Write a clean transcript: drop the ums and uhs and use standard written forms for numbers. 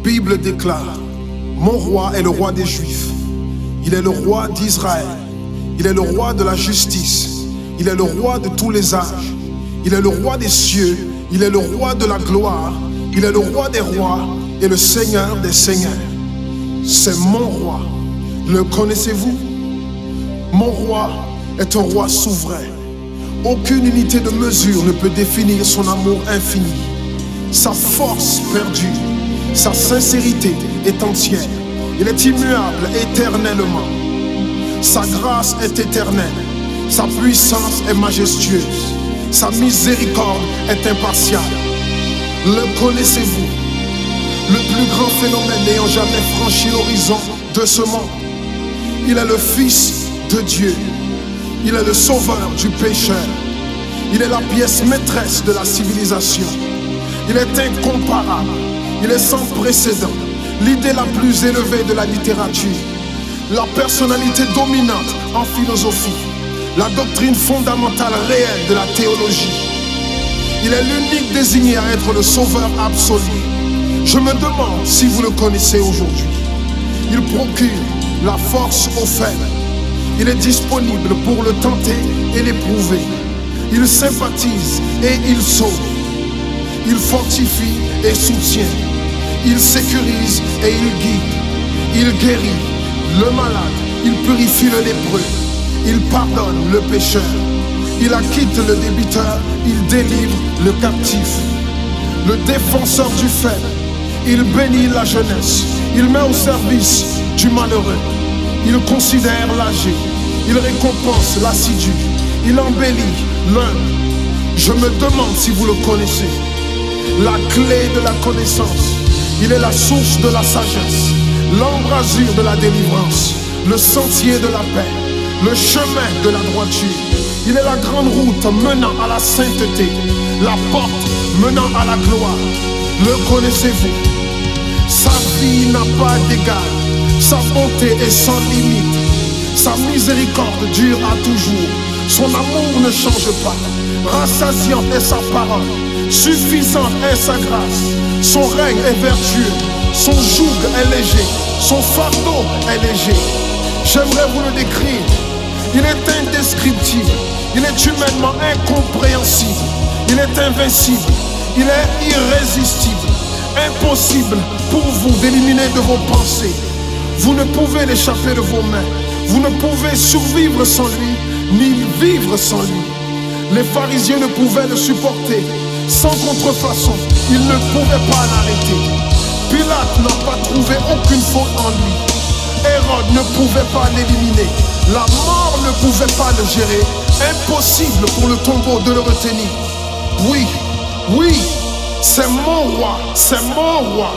Bible déclare: mon roi est le roi des Juifs. Il est le roi d'Israël. Il est le roi de la justice. Il est le roi de tous les âges. Il est le roi des cieux. Il est le roi de la gloire. Il est le roi des rois et le Seigneur des seigneurs. C'est mon roi. Le connaissez-vous? Mon roi est un roi souverain. Aucune unité de mesure ne peut définir son amour infini. Sa force perdue, sa sincérité est entière. Il est immuable éternellement. Sa grâce est éternelle. Sa puissance est majestueuse. Sa miséricorde est impartiale. Le connaissez-vous? Le plus grand phénomène n'ayant jamais franchi l'horizon de ce monde. Il est le Fils de Dieu. Il est le sauveur du pécheur. Il est la pièce maîtresse de la civilisation. Il est incomparable. Il est sans précédent. L'idée la plus élevée de la littérature. La personnalité dominante en philosophie. La doctrine fondamentale réelle de la théologie. Il est l'unique désigné à être le sauveur absolu. Je me demande si vous le connaissez aujourd'hui. Il procure la force aux faibles. Il est disponible pour le tenter et l'éprouver. Il sympathise et il sauve. Il fortifie et soutient. Il sécurise et il guide. Il guérit le malade. Il purifie le lépreux. Il pardonne le pécheur. Il acquitte le débiteur. Il délivre le captif. Le défenseur du faible. Il bénit la jeunesse. Il met au service du malheureux. Il considère l'âgé. Il récompense l'assidu. Il embellit l'humble. Je me demande si vous le connaissez. La clé de la connaissance. Il est la source de la sagesse. L'embrasure de la délivrance. Le sentier de la paix. Le chemin de la droiture. Il est la grande route menant à la sainteté. La porte menant à la gloire. Le connaissez-vous? Sa vie n'a pas d'égal. Sa bonté est sans limite. Sa miséricorde dure à toujours. Son amour ne change pas. Rassasiante est sa parole. Suffisante est sa grâce. Son règne est vertueux. Son joug est léger. Son fardeau est léger. J'aimerais vous le décrire. Il est indescriptible. Il est humainement incompréhensible. Il est invincible. Il est irrésistible. Impossible pour vous d'éliminer de vos pensées. Vous ne pouvez l'échapper de vos mains. Vous ne pouvez survivre sans lui, ni vivre sans lui. Les pharisiens ne pouvaient le supporter. Sans contrefaçon, ils ne pouvaient pas l'arrêter. Pilate n'a pas trouvé aucune faute en lui. Hérode ne pouvait pas l'éliminer. La mort ne pouvait pas le gérer. Impossible pour le tombeau de le retenir. Oui, oui, c'est mon roi, c'est mon roi.